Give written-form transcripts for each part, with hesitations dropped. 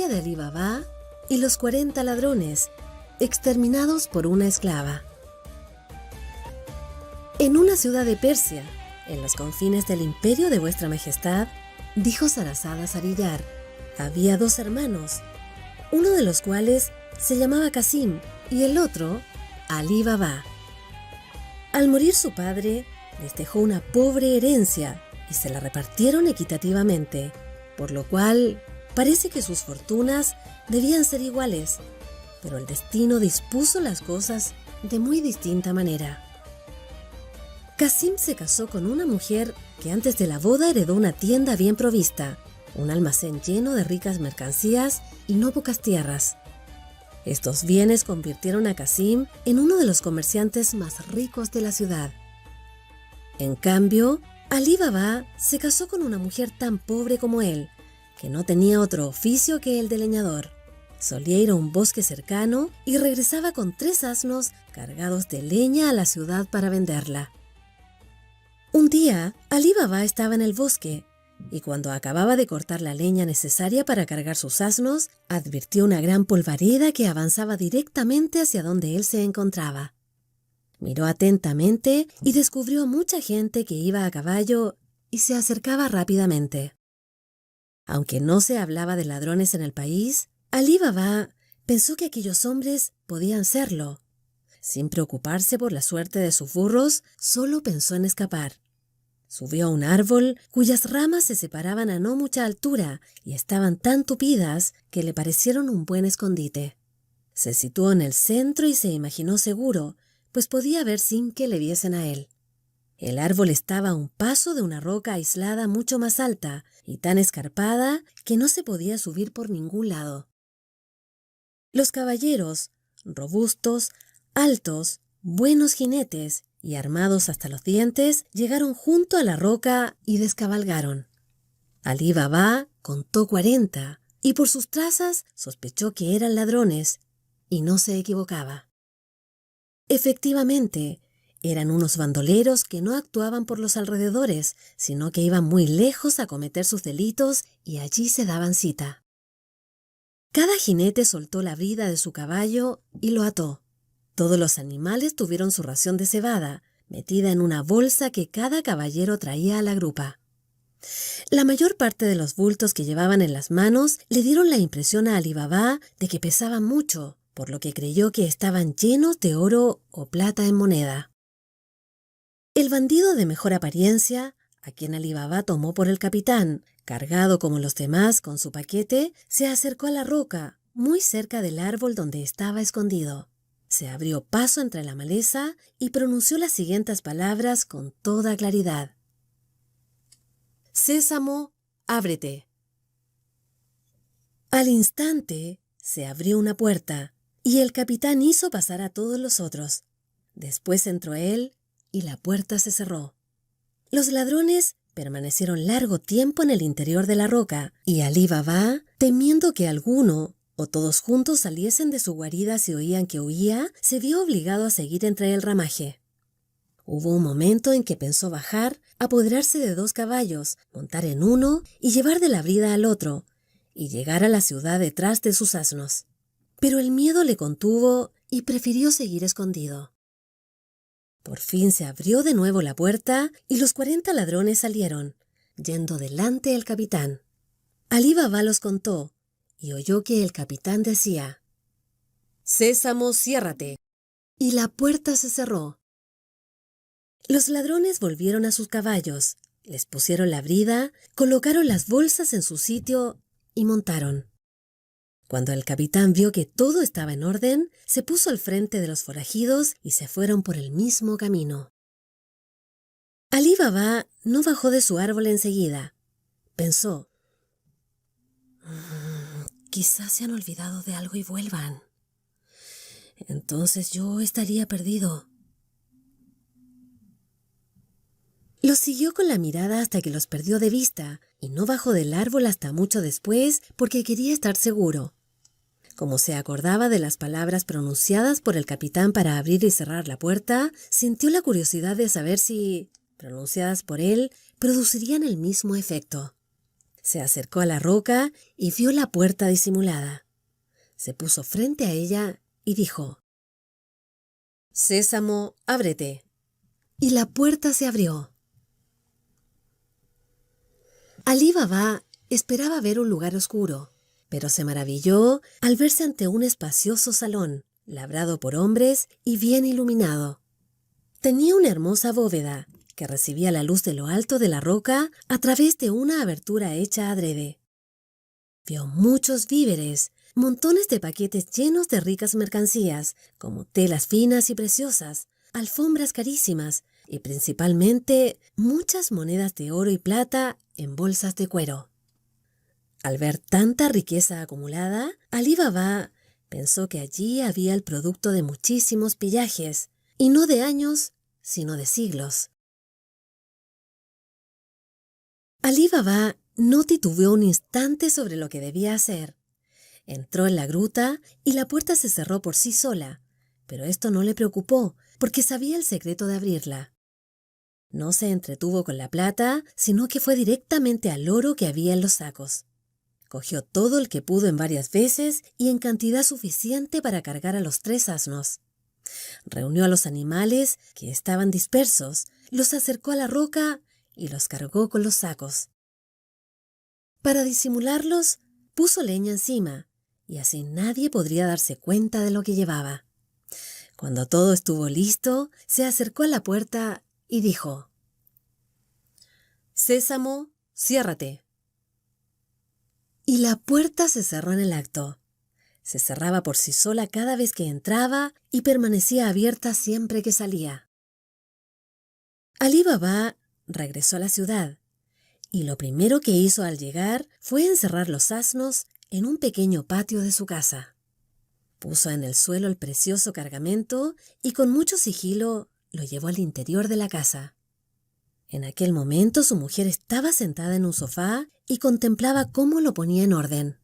historia de Alí Baba y los 40 ladrones exterminados por una esclava. En una ciudad de Persia, en los confines del imperio de vuestra majestad, dijo Sarazada Sarillar, había 2 hermanos, uno de los cuales se llamaba Qasim y el otro Alí Baba. Al morir su padre, les dejó una pobre herencia y se la repartieron equitativamente, por lo cual parece que sus fortunas debían ser iguales, pero el destino dispuso las cosas de muy distinta manera. Qasim se casó con una mujer que antes de la boda heredó una tienda bien provista, un almacén lleno de ricas mercancías y no pocas tierras. Estos bienes convirtieron a Qasim en uno de los comerciantes más ricos de la ciudad. En cambio, Alí Baba se casó con una mujer tan pobre como él, que no tenía otro oficio que el de leñador. Solía ir a un bosque cercano y regresaba con 3 asnos cargados de leña a la ciudad para venderla. Un día, Alí Baba estaba en el bosque y cuando acababa de cortar la leña necesaria para cargar sus asnos, advirtió una gran polvareda que avanzaba directamente hacia donde él se encontraba. Miró atentamente y descubrió mucha gente que iba a caballo y se acercaba rápidamente. Aunque no se hablaba de ladrones en el país, Alí Baba pensó que aquellos hombres podían serlo. Sin preocuparse por la suerte de sus burros, solo pensó en escapar. Subió a un árbol cuyas ramas se separaban a no mucha altura y estaban tan tupidas que le parecieron un buen escondite. Se situó en el centro y se imaginó seguro, pues podía ver sin que le viesen a él. El árbol estaba a un paso de una roca aislada mucho más alta y tan escarpada que no se podía subir por ningún lado. Los caballeros, robustos, altos, buenos jinetes y armados hasta los dientes, llegaron junto a la roca y descabalgaron. Alí Baba contó 40 y por sus trazas sospechó que eran ladrones y no se equivocaba. Efectivamente, eran unos bandoleros que no actuaban por los alrededores, sino que iban muy lejos a cometer sus delitos y allí se daban cita. Cada jinete soltó la brida de su caballo y lo ató. Todos los animales tuvieron su ración de cebada, metida en una bolsa que cada caballero traía a la grupa. La mayor parte de los bultos que llevaban en las manos le dieron la impresión a Alí Baba de que pesaban mucho, por lo que creyó que estaban llenos de oro o plata en moneda. El bandido de mejor apariencia, a quien Alí Baba tomó por el capitán, cargado como los demás con su paquete, se acercó a la roca, muy cerca del árbol donde estaba escondido. Se abrió paso entre la maleza y pronunció las siguientes palabras con toda claridad. «Sésamo, ábrete». Al instante se abrió una puerta y el capitán hizo pasar a todos los otros. Después entró él y la puerta se cerró. Los ladrones permanecieron largo tiempo en el interior de la roca y Alí Baba, temiendo que alguno o todos juntos saliesen de su guarida si oían que huía, se vio obligado a seguir entre el ramaje. Hubo un momento en que pensó bajar, apoderarse de 2 caballos, montar en uno y llevar de la brida al otro, y llegar a la ciudad detrás de sus asnos. Pero el miedo le contuvo y prefirió seguir escondido. Por fin se abrió de nuevo la puerta y los 40 ladrones salieron, yendo delante el capitán. Alí Baba los contó y oyó que el capitán decía: «Sésamo, ciérrate». Y la puerta se cerró. Los ladrones volvieron a sus caballos, les pusieron la brida, colocaron las bolsas en su sitio y montaron. Cuando el capitán vio que todo estaba en orden, se puso al frente de los forajidos y se fueron por el mismo camino. Alí Baba no bajó de su árbol enseguida. Pensó: quizás se han olvidado de algo y vuelvan. Entonces yo estaría perdido. Los siguió con la mirada hasta que los perdió de vista y no bajó del árbol hasta mucho después porque quería estar seguro. Como se acordaba de las palabras pronunciadas por el capitán para abrir y cerrar la puerta, sintió la curiosidad de saber si, pronunciadas por él, producirían el mismo efecto. Se acercó a la roca y vio la puerta disimulada. Se puso frente a ella y dijo: «Sésamo, ábrete». Y la puerta se abrió. Alí Baba esperaba ver un lugar oscuro, pero se maravilló al verse ante un espacioso salón, labrado por hombres y bien iluminado. Tenía una hermosa bóveda que recibía la luz de lo alto de la roca a través de una abertura hecha adrede. Vio muchos víveres, montones de paquetes llenos de ricas mercancías, como telas finas y preciosas, alfombras carísimas y principalmente muchas monedas de oro y plata en bolsas de cuero. Al ver tanta riqueza acumulada, Alí Baba pensó que allí había el producto de muchísimos pillajes, y no de años, sino de siglos. Alí Baba no titubeó un instante sobre lo que debía hacer. Entró en la gruta y la puerta se cerró por sí sola, pero esto no le preocupó, porque sabía el secreto de abrirla. No se entretuvo con la plata, sino que fue directamente al oro que había en los sacos. Cogió todo el que pudo en varias veces y en cantidad suficiente para cargar a los 3 asnos. Reunió a los animales que estaban dispersos, los acercó a la roca y los cargó con los sacos. Para disimularlos, puso leña encima, y así nadie podría darse cuenta de lo que llevaba. Cuando todo estuvo listo, se acercó a la puerta y dijo: «Sésamo, ciérrate». Y la puerta se cerró en el acto. Se cerraba por sí sola cada vez que entraba y permanecía abierta siempre que salía. Alí Baba regresó a la ciudad, y lo primero que hizo al llegar fue encerrar los asnos en un pequeño patio de su casa. Puso en el suelo el precioso cargamento y con mucho sigilo lo llevó al interior de la casa. En aquel momento su mujer estaba sentada en un sofá y contemplaba cómo lo ponía en orden.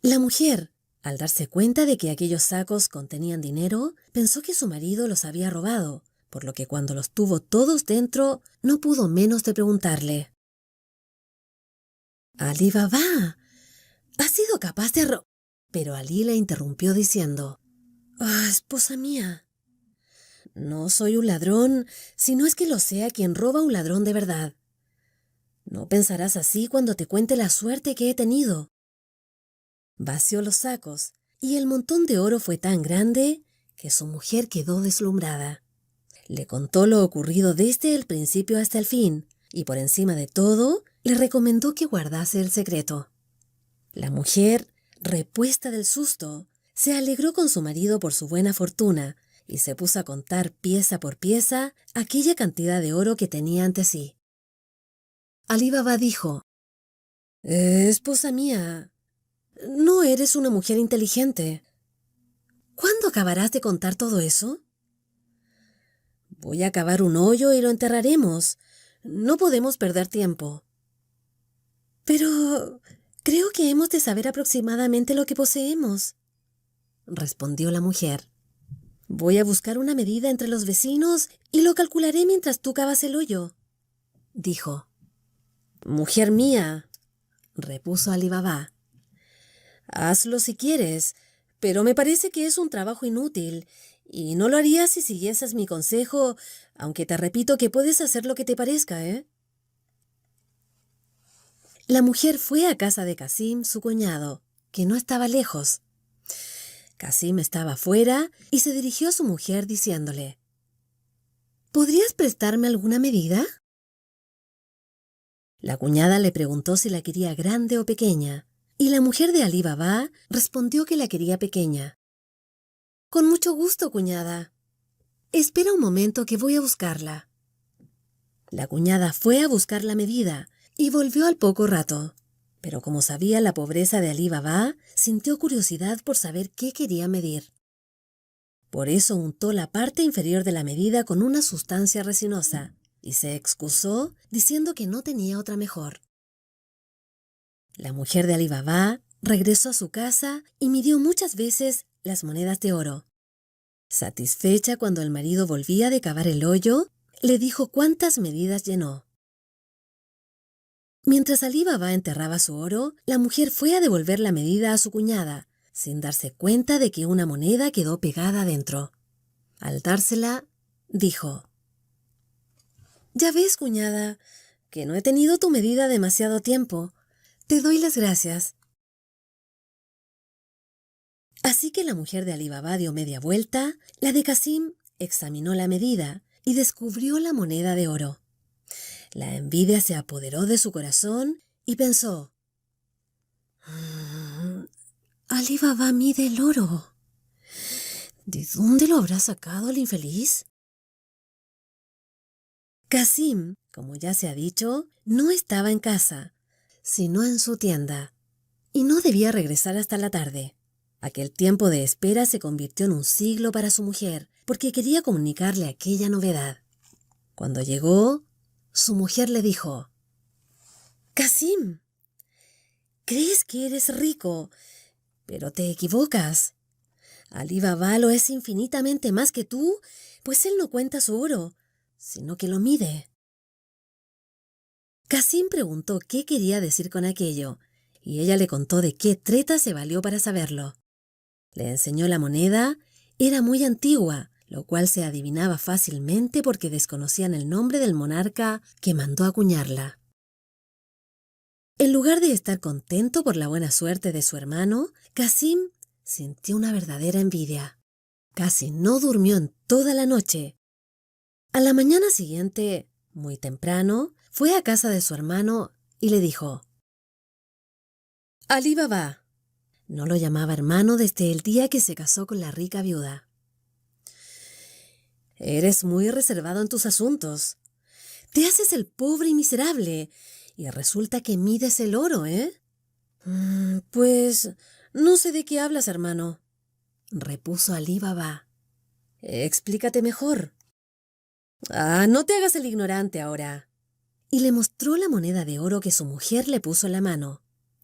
La mujer, al darse cuenta de que aquellos sacos contenían dinero, pensó que su marido los había robado, por lo que cuando los tuvo todos dentro, no pudo menos de preguntarle: «Alí Baba, ¿has sido capaz de Pero Alí la interrumpió diciendo: «Ah, esposa mía, no soy un ladrón, si no es que lo sea quien roba un ladrón de verdad. No pensarás así cuando te cuente la suerte que he tenido». Vació los sacos, y el montón de oro fue tan grande que su mujer quedó deslumbrada. Le contó lo ocurrido desde el principio hasta el fin, y por encima de todo, le recomendó que guardase el secreto. La mujer, repuesta del susto, se alegró con su marido por su buena fortuna y se puso a contar pieza por pieza aquella cantidad de oro que tenía ante sí. Alí Baba dijo: «Esposa mía, no eres una mujer inteligente. ¿Cuándo acabarás de contar todo eso?» «Voy a cavar un hoyo y lo enterraremos. No podemos perder tiempo». «Pero creo que hemos de saber aproximadamente lo que poseemos», respondió la mujer. «Voy a buscar una medida entre los vecinos y lo calcularé mientras tú cavas el hoyo», dijo. «Mujer mía», repuso Alí Baba, «hazlo si quieres, pero me parece que es un trabajo inútil y no lo harías si siguieses mi consejo, aunque te repito que puedes hacer lo que te parezca, ¿eh?» La mujer fue a casa de Casim, su cuñado, que no estaba lejos. Casim estaba fuera y se dirigió a su mujer diciéndole: «¿Podrías prestarme alguna medida?». La cuñada le preguntó si la quería grande o pequeña, y la mujer de Alí Baba respondió que la quería pequeña. «Con mucho gusto, cuñada. Espera un momento que voy a buscarla». La cuñada fue a buscar la medida y volvió al poco rato. Pero como sabía la pobreza de Alí Baba, sintió curiosidad por saber qué quería medir. Por eso untó la parte inferior de la medida con una sustancia resinosa y se excusó diciendo que no tenía otra mejor. La mujer de Alí Baba regresó a su casa y midió muchas veces las monedas de oro. Satisfecha cuando el marido volvía de cavar el hoyo, le dijo cuántas medidas llenó. Mientras Alí Baba enterraba su oro, la mujer fue a devolver la medida a su cuñada, sin darse cuenta de que una moneda quedó pegada adentro. Al dársela, dijo: «Ya ves, cuñada, que no he tenido tu medida demasiado tiempo. Te doy las gracias». Así que la mujer de Alí Baba dio media vuelta, la de Casim examinó la medida y descubrió la moneda de oro. La envidia se apoderó de su corazón y pensó: «Alí Baba mide el oro. ¿De dónde lo habrá sacado el infeliz?». Casim, como ya se ha dicho, no estaba en casa, sino en su tienda, y no debía regresar hasta la tarde. Aquel tiempo de espera se convirtió en un siglo para su mujer, porque quería comunicarle aquella novedad. Cuando llegó, su mujer le dijo: «Casim, crees que eres rico, pero te equivocas. Alí Baba lo es infinitamente más que tú, pues él no cuenta su oro, sino que lo mide». Casim preguntó qué quería decir con aquello, y ella le contó de qué treta se valió para saberlo. Le enseñó la moneda, era muy antigua, lo cual se adivinaba fácilmente porque desconocían el nombre del monarca que mandó acuñarla. En lugar de estar contento por la buena suerte de su hermano, Casim sintió una verdadera envidia. Casi no durmió en toda la noche. A la mañana siguiente, muy temprano, fue a casa de su hermano y le dijo: «Alí Baba». No lo llamaba hermano desde el día que se casó con la rica viuda. «Eres muy reservado en tus asuntos. Te haces el pobre y miserable, y resulta que mides el oro, ¿eh?». Pues no sé de qué hablas, hermano», repuso Alí Baba. «Explícate mejor». No te hagas el ignorante ahora». Y le mostró la moneda de oro que su mujer le puso en la mano.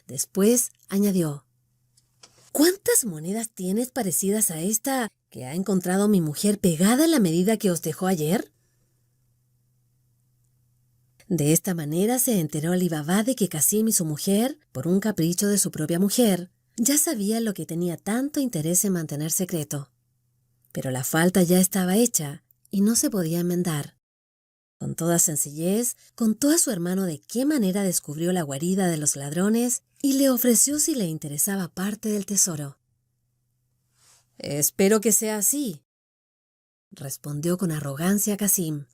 Después añadió: «¿Cuántas monedas tienes parecidas a esta que ha encontrado mi mujer pegada en la medida que os dejó ayer?». De esta manera se enteró Alí Baba de que Casim y su mujer, por un capricho de su propia mujer, ya sabían lo que tenía tanto interés en mantener secreto. Pero la falta ya estaba hecha y no se podía enmendar. Con toda sencillez, contó a su hermano de qué manera descubrió la guarida de los ladrones y le ofreció si le interesaba parte del tesoro. «Espero que sea así», respondió con arrogancia Casim.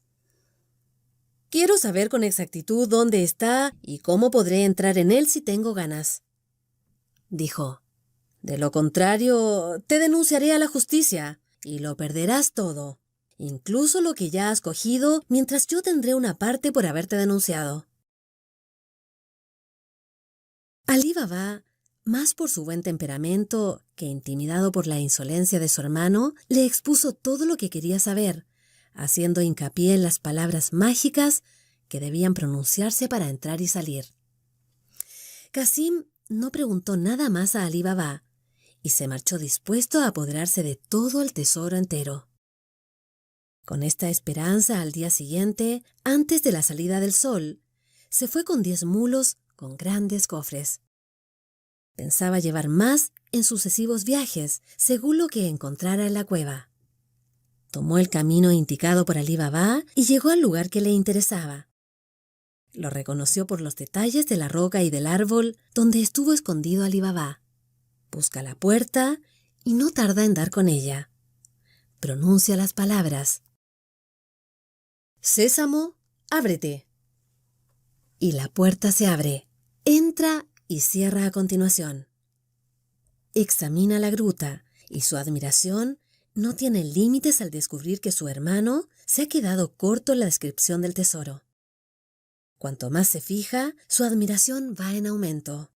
«Quiero saber con exactitud dónde está y cómo podré entrar en él si tengo ganas», dijo. «De lo contrario, te denunciaré a la justicia y lo perderás todo, incluso lo que ya has cogido, mientras yo tendré una parte por haberte denunciado». Alí Baba, más por su buen temperamento que intimidado por la insolencia de su hermano, le expuso todo lo que quería saber, haciendo hincapié en las palabras mágicas que debían pronunciarse para entrar y salir. Casim no preguntó nada más a Alí Baba y se marchó dispuesto a apoderarse de todo el tesoro entero. Con esta esperanza, al día siguiente, antes de la salida del sol, se fue con 10 mulos con grandes cofres. Pensaba llevar más en sucesivos viajes, según lo que encontrara en la cueva. Tomó el camino indicado por Alí Baba y llegó al lugar que le interesaba. Lo reconoció por los detalles de la roca y del árbol donde estuvo escondido Alí Baba. Busca la puerta y no tarda en dar con ella. Pronuncia las palabras: «Sésamo, ábrete». Y la puerta se abre. Entra y cierra a continuación. Examina la gruta y su admiración no tiene límites al descubrir que su hermano se ha quedado corto en la descripción del tesoro. Cuanto más se fija, su admiración va en aumento.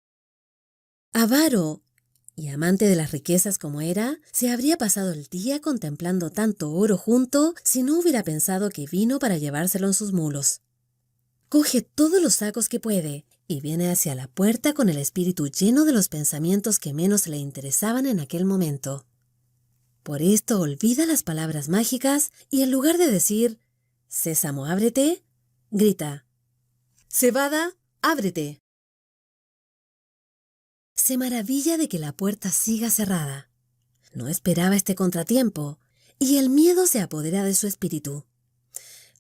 Avaro y amante de las riquezas como era, se habría pasado el día contemplando tanto oro junto si no hubiera pensado que vino para llevárselo en sus mulos. Coge todos los sacos que puede y viene hacia la puerta con el espíritu lleno de los pensamientos que menos le interesaban en aquel momento. Por esto olvida las palabras mágicas y en lugar de decir «Sésamo, ábrete», grita «Cebada, ábrete. Se maravilla de que la puerta siga cerrada. No esperaba este contratiempo, y el miedo se apodera de su espíritu.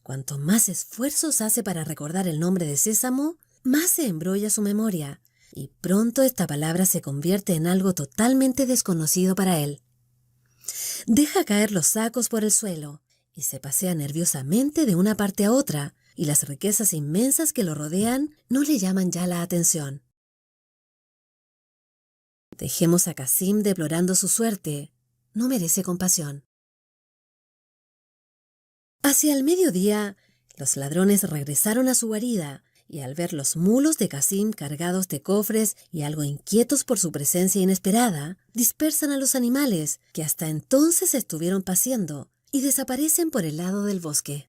Cuanto más esfuerzos hace para recordar el nombre de Sésamo, más se embrolla su memoria, y pronto esta palabra se convierte en algo totalmente desconocido para él. Deja caer los sacos por el suelo, y se pasea nerviosamente de una parte a otra, y las riquezas inmensas que lo rodean no le llaman ya la atención. Dejemos a Casim deplorando su suerte. No merece compasión. Hacia el mediodía, los ladrones regresaron a su guarida, y al ver los mulos de Casim cargados de cofres y algo inquietos por su presencia inesperada, dispersan a los animales que hasta entonces estuvieron paseando y desaparecen por el lado del bosque.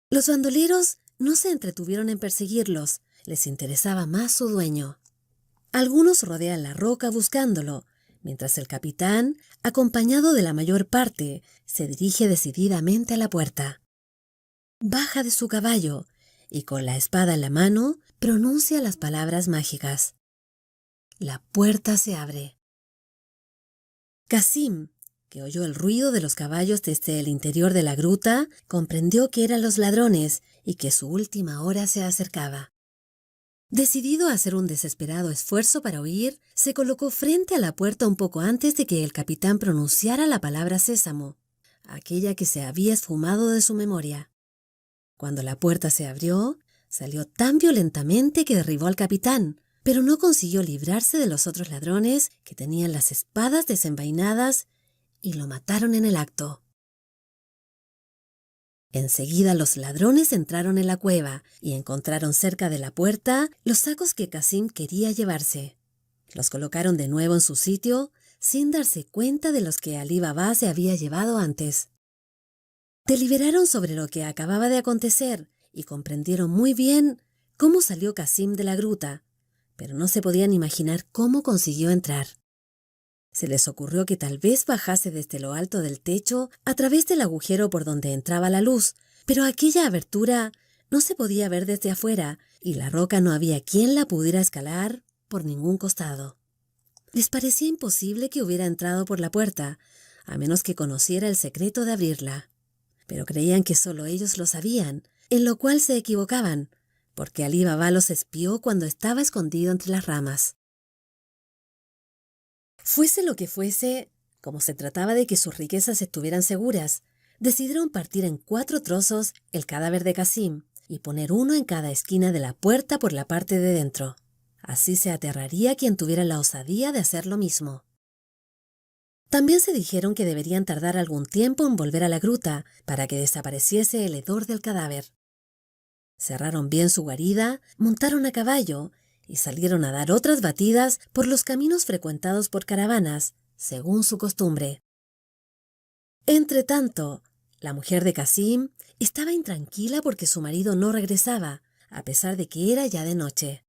Los bandoleros no se entretuvieron en perseguirlos, les interesaba más su dueño. Algunos rodean la roca buscándolo, mientras el capitán, acompañado de la mayor parte, se dirige decididamente a la puerta. Baja de su caballo y con la espada en la mano pronuncia las palabras mágicas. La puerta se abre. Casim, que oyó el ruido de los caballos desde el interior de la gruta, comprendió que eran los ladrones y que su última hora se acercaba. Decidido a hacer un desesperado esfuerzo para huir, se colocó frente a la puerta un poco antes de que el capitán pronunciara la palabra Sésamo, aquella que se había esfumado de su memoria. Cuando la puerta se abrió, salió tan violentamente que derribó al capitán, pero no consiguió librarse de los otros ladrones que tenían las espadas desenvainadas y lo mataron en el acto. Enseguida los ladrones entraron en la cueva y encontraron cerca de la puerta los sacos que Casim quería llevarse. Los colocaron de nuevo en su sitio sin darse cuenta de los que Alí Baba se había llevado antes. Deliberaron sobre lo que acababa de acontecer y comprendieron muy bien cómo salió Casim de la gruta, pero no se podían imaginar cómo consiguió entrar. Se les ocurrió que tal vez bajase desde lo alto del techo a través del agujero por donde entraba la luz, pero aquella abertura no se podía ver desde afuera y la roca no había quien la pudiera escalar por ningún costado. Les parecía imposible que hubiera entrado por la puerta, a menos que conociera el secreto de abrirla. Pero creían que solo ellos lo sabían, en lo cual se equivocaban, porque Alí Baba los espió cuando estaba escondido entre las ramas. Fuese lo que fuese, como se trataba de que sus riquezas estuvieran seguras, decidieron partir en 4 trozos el cadáver de Casim y poner uno en cada esquina de la puerta por la parte de dentro. Así se aterraría quien tuviera la osadía de hacer lo mismo. También se dijeron que deberían tardar algún tiempo en volver a la gruta para que desapareciese el hedor del cadáver. Cerraron bien su guarida, montaron a caballo y salieron a dar otras batidas por los caminos frecuentados por caravanas, según su costumbre. Entretanto, la mujer de Casim estaba intranquila porque su marido no regresaba, a pesar de que era ya de noche.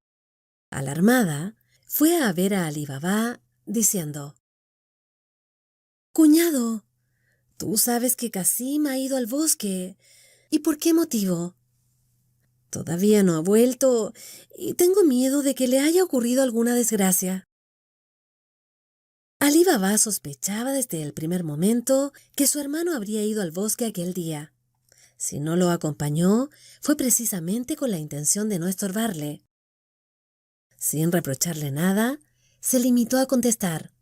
Alarmada, fue a ver a Alí Baba, diciendo: «Cuñado, tú sabes que Casim ha ido al bosque. ¿Y por qué motivo?» «Todavía no ha vuelto y tengo miedo de que le haya ocurrido alguna desgracia». Alí Baba sospechaba desde el primer momento que su hermano habría ido al bosque aquel día. Si no lo acompañó, fue precisamente con la intención de no estorbarle. Sin reprocharle nada, se limitó a contestar: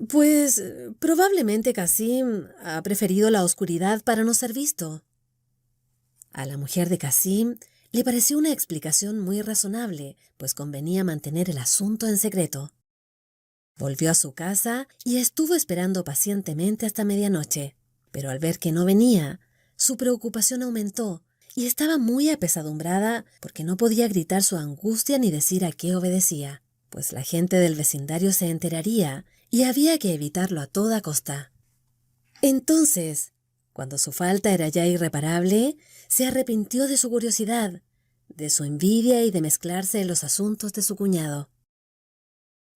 «Pues probablemente Casim ha preferido la oscuridad para no ser visto». A la mujer de Casim le pareció una explicación muy razonable, pues convenía mantener el asunto en secreto. Volvió a su casa y estuvo esperando pacientemente hasta medianoche, pero al ver que no venía, su preocupación aumentó y estaba muy apesadumbrada porque no podía gritar su angustia ni decir a qué obedecía, pues la gente del vecindario se enteraría y había que evitarlo a toda costa. Entonces, cuando su falta era ya irreparable, se arrepintió de su curiosidad, de su envidia y de mezclarse en los asuntos de su cuñado.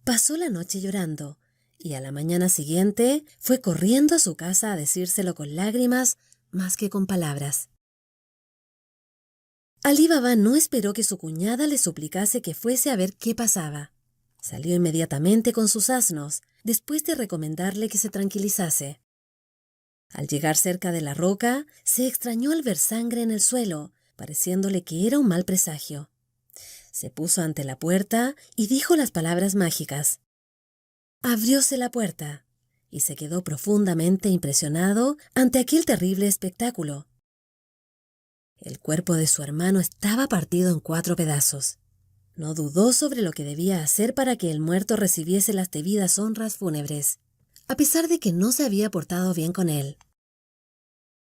Pasó la noche llorando y a la mañana siguiente fue corriendo a su casa a decírselo con lágrimas más que con palabras. Alí Baba no esperó que su cuñada le suplicase que fuese a ver qué pasaba. Salió inmediatamente con sus asnos, después de recomendarle que se tranquilizase. Al llegar cerca de la roca, se extrañó al ver sangre en el suelo, pareciéndole que era un mal presagio. Se puso ante la puerta y dijo las palabras mágicas. Abrióse la puerta y se quedó profundamente impresionado ante aquel terrible espectáculo. El cuerpo de su hermano estaba partido en 4 pedazos. No dudó sobre lo que debía hacer para que el muerto recibiese las debidas honras fúnebres, a pesar de que no se había portado bien con él.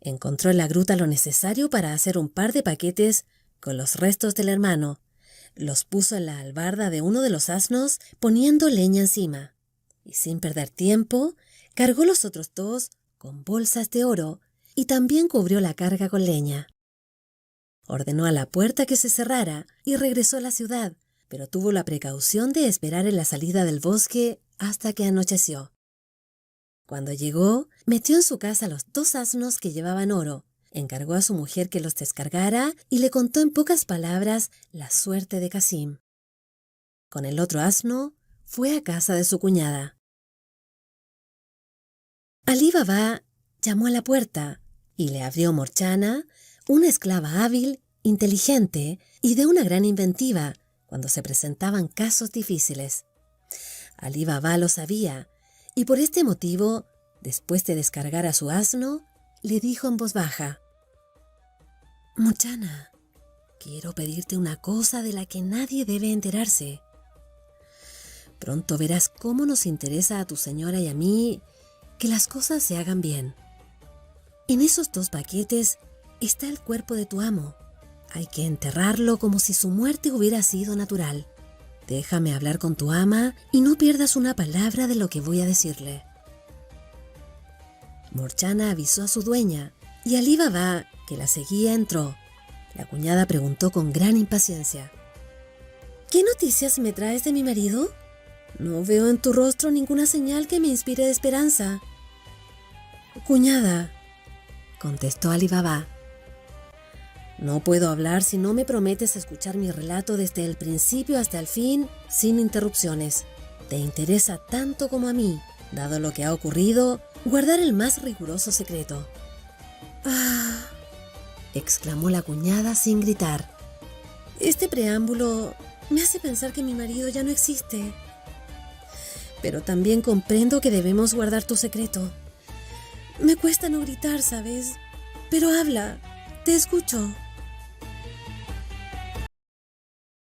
Encontró en la gruta lo necesario para hacer un par de paquetes con los restos del hermano. Los puso en la albarda de uno de los asnos, poniendo leña encima. Y sin perder tiempo, cargó los otros 2 con bolsas de oro y también cubrió la carga con leña. Ordenó a la puerta que se cerrara y regresó a la ciudad, pero tuvo la precaución de esperar en la salida del bosque hasta que anocheció. Cuando llegó, metió en su casa los 2 asnos que llevaban oro, encargó a su mujer que los descargara y le contó en pocas palabras la suerte de Casim. Con el otro asno, fue a casa de su cuñada. Alí Baba llamó a la puerta y le abrió Morchana, una esclava hábil, inteligente y de una gran inventiva cuando se presentaban casos difíciles. Alí Baba lo sabía y por este motivo, después de descargar a su asno, le dijo en voz baja: Morchana, quiero pedirte una cosa de la que nadie debe enterarse. Pronto verás cómo nos interesa a tu señora y a mí que las cosas se hagan bien. En esos 2 paquetes está el cuerpo de tu amo. Hay que enterrarlo como si su muerte hubiera sido natural. Déjame hablar con tu ama y no pierdas una palabra de lo que voy a decirle. Morchana avisó a su dueña y Alí Baba, que la seguía, entró. La cuñada preguntó con gran impaciencia: ¿Qué noticias me traes de mi marido? No veo en tu rostro ninguna señal que me inspire esperanza. Cuñada, contestó Alí Baba, no puedo hablar si no me prometes escuchar mi relato desde el principio hasta el fin, sin interrupciones. Te interesa tanto como a mí, dado lo que ha ocurrido, guardar el más riguroso secreto. ¡Ah!, exclamó la cuñada sin gritar. Este preámbulo me hace pensar que mi marido ya no existe. Pero también comprendo que debemos guardar tu secreto. Me cuesta no gritar, ¿sabes? Pero habla, te escucho.